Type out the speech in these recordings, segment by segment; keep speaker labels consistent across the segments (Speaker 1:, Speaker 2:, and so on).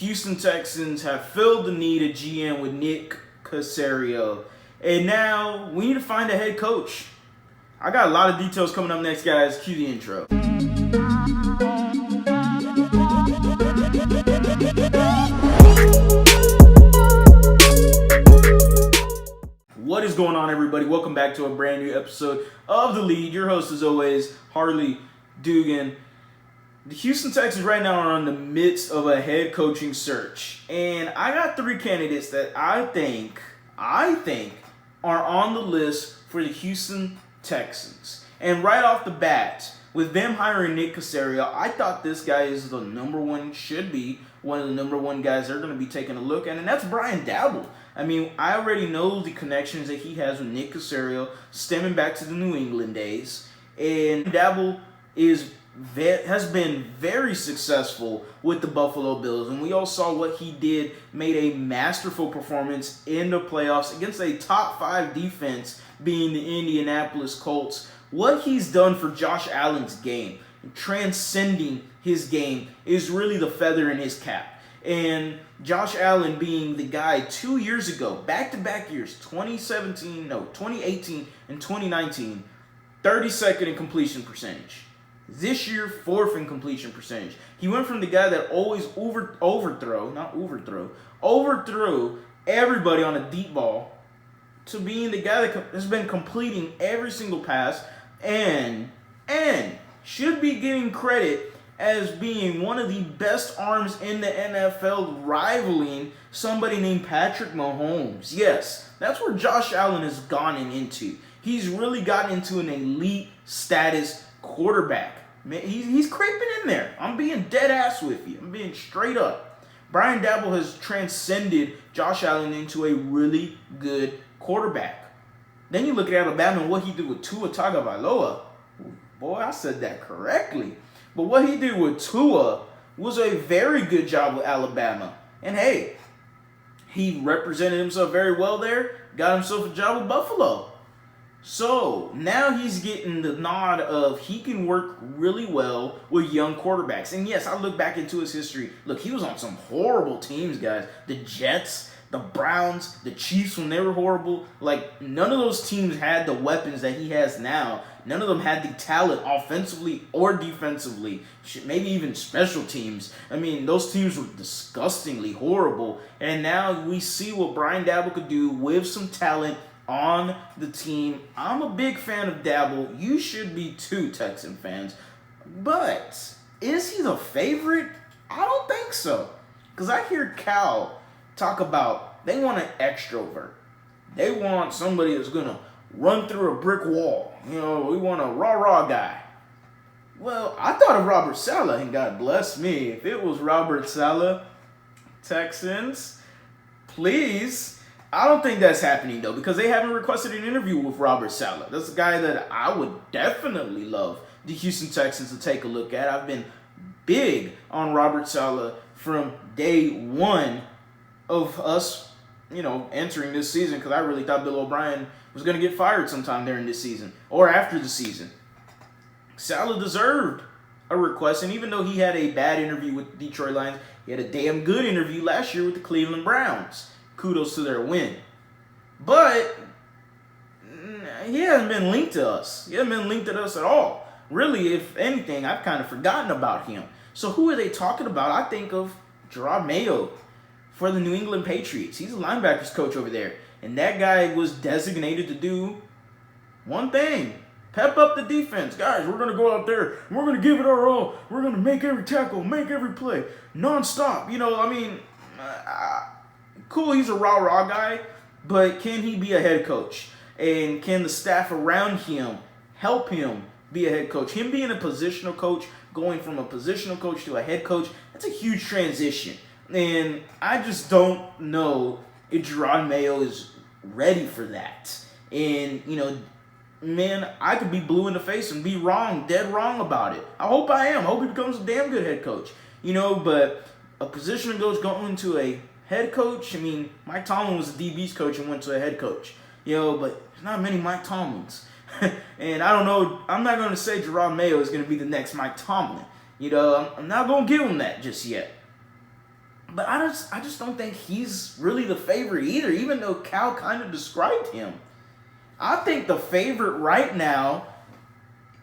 Speaker 1: Houston Texans have filled the need at GM with Nick Caserio. And now we need to find a head coach. I got a lot of details coming up next, guys. Cue the intro. What is going on, everybody? Welcome back to a brand new episode of The Lead. Your host, as always, Harley Dugan. The Houston Texans right now are in the midst of a head coaching search. And I got three candidates that I think are on the list for the Houston Texans. And right off the bat, with them hiring Nick Caserio, I thought this guy is the number one, should be one of the number one guys they're going to be taking a look at, and that's Brian Daboll. I mean, I already know the connections that he has with Nick Caserio stemming back to the New England days, and Daboll has been very successful with the Buffalo Bills, and we all saw what he did, made a masterful performance in the playoffs against a top 5 defense being the Indianapolis Colts. What he's done for Josh Allen's game, transcending his game, is really the feather in his cap. And Josh Allen being the guy 2 years ago, back-to-back years, 2018 and 2019, 32nd in completion percentage. This year, 4th in completion percentage. He went from the guy that always overthrew everybody on a deep ball to being the guy that has been completing every single pass and should be getting credit as being one of the best arms in the NFL, rivaling somebody named Patrick Mahomes. Yes, that's where Josh Allen has gone into. He's really gotten into an elite status quarterback. Man, he's creeping in there. I'm being dead ass with you. I'm being straight up. Brian Daboll has transcended Josh Allen into a really good quarterback. Then you look at Alabama and what he did with Tua Tagovailoa. Boy, I said that correctly. But what he did with Tua was a very good job with Alabama. And hey, he represented himself very well there, got himself a job with Buffalo. So now he's getting the nod of he can work really well with young quarterbacks. And yes, I look back into his history. Look, he was on some horrible teams, guys. The Jets, the Browns, the Chiefs, when they were horrible. Like, none of those teams had the weapons that he has now. None of them had the talent offensively or defensively, maybe even special teams. I mean, those teams were disgustingly horrible. And now we see what Brian Daboll could do with some talent on the team. I'm a big fan of Daboll. You should be too, Texan fans. But is he the favorite? I don't think so. Because I hear Cal talk about they want an extrovert. They want somebody that's going to run through a brick wall. You know, we want a rah-rah guy. Well, I thought of Robert Saleh, and God bless me. If it was Robert Saleh, Texans, please. I don't think that's happening, though, because they haven't requested an interview with Robert Saleh. That's a guy that I would definitely love the Houston Texans to take a look at. I've been big on Robert Saleh from day one of us, entering this season, because I really thought Bill O'Brien was going to get fired sometime during this season or after the season. Saleh deserved a request, and even though he had a bad interview with the Detroit Lions, he had a damn good interview last year with the Cleveland Browns. Kudos to their win. But he hasn't been linked to us. He hasn't been linked to us at all. Really, if anything, I've kind of forgotten about him. So who are they talking about? I think of Gerard Mayo for the New England Patriots. He's a linebackers coach over there. And that guy was designated to do one thing. Pep up the defense. Guys, we're going to go out there. And we're going to give it our all. We're going to make every tackle, make every play. Nonstop. Cool, he's a rah-rah guy. But can he be a head coach? And can the staff around him help him be a head coach? Him being a positional coach, going from a positional coach to a head coach, that's a huge transition. And I just don't know if Gerard Mayo is ready for that. And, man, I could be blue in the face and be wrong, dead wrong about it. I hope I am. I hope he becomes a damn good head coach. But a position coach going to a head coach, Mike Tomlin was a DB's coach and went to a head coach. But there's not many Mike Tomlins. And I don't know, I'm not going to say Gerard Mayo is going to be the next Mike Tomlin. I'm not going to give him that just yet. But I just don't think he's really the favorite either, even though Cal kind of described him. I think the favorite right now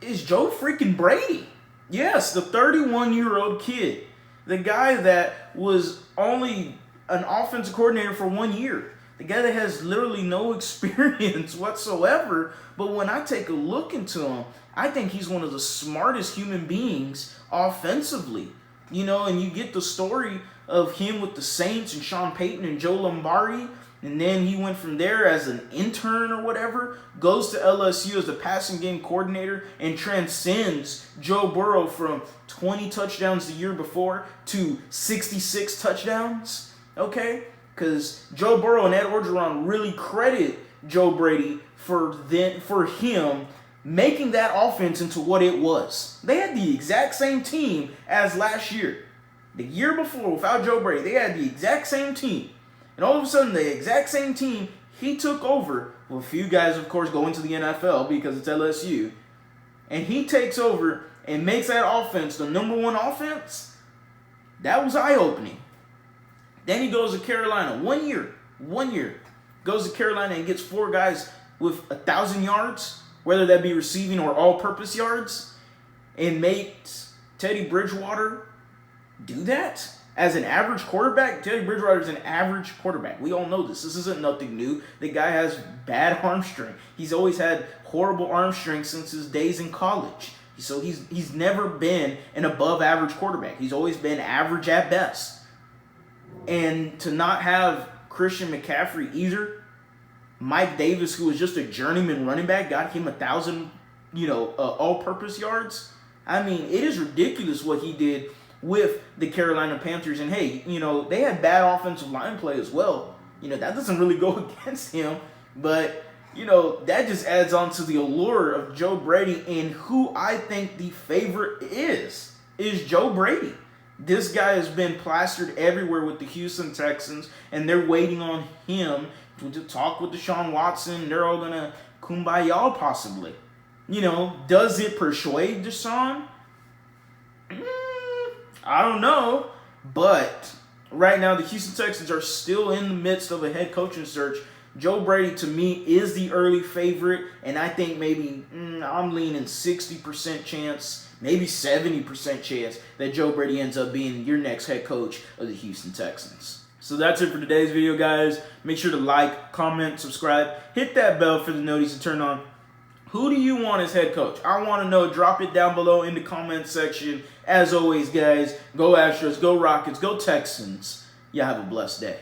Speaker 1: is Joe freaking Brady. Yes, the 31-year-old kid. The guy that was only an offensive coordinator for 1 year. The guy that has literally no experience whatsoever. But when I take a look into him, I think he's one of the smartest human beings offensively. You know, and you get the story of him with the Saints and Sean Payton and Joe Lombardi. And then he went from there as an intern or whatever, goes to LSU as the passing game coordinator, and transcends Joe Burrow from 20 touchdowns the year before to 66 touchdowns. Okay? Because Joe Burrow and Ed Orgeron really credit Joe Brady for him making that offense into what it was. They had the exact same team as last year. The year before, without Joe Brady, they had the exact same team. And all of a sudden, the exact same team he took over, well, a few guys, of course, go into the NFL because it's LSU, and he takes over and makes that offense the number one offense. That was eye-opening. Then he goes to Carolina. 1 year. Goes to Carolina and gets 4 guys with 1,000 yards, whether that be receiving or all-purpose yards, and makes Teddy Bridgewater do that as an average quarterback. Teddy Bridgewater is an average quarterback. We all know this. This isn't nothing new. The guy has bad arm strength. He's always had horrible arm strength since his days in college. So he's never been an above-average quarterback. He's always been average at best. And to not have Christian McCaffrey either, Mike Davis, who was just a journeyman running back, got him 1,000, all-purpose yards. I mean, it is ridiculous what he did with the Carolina Panthers. And hey, they had bad offensive line play as well. That doesn't really go against him, but that just adds on to the allure of Joe Brady. And who I think the favorite is Joe Brady. This guy has been plastered everywhere with the Houston Texans, and they're waiting on him to talk with Deshaun Watson. They're all gonna kumbaya possibly. Does it persuade Deshaun? I don't know, but right now the Houston Texans are still in the midst of a head coaching search. Joe Brady, to me, is the early favorite, and I think maybe I'm leaning 60% chance, maybe 70% chance that Joe Brady ends up being your next head coach of the Houston Texans. So that's it for today's video, guys. Make sure to like, comment, subscribe, hit that bell for the notice to turn on. Who do you want as head coach? I want to know. Drop it down below in the comment section. As always, guys, go Astros, go Rockets, go Texans. Y'all have a blessed day.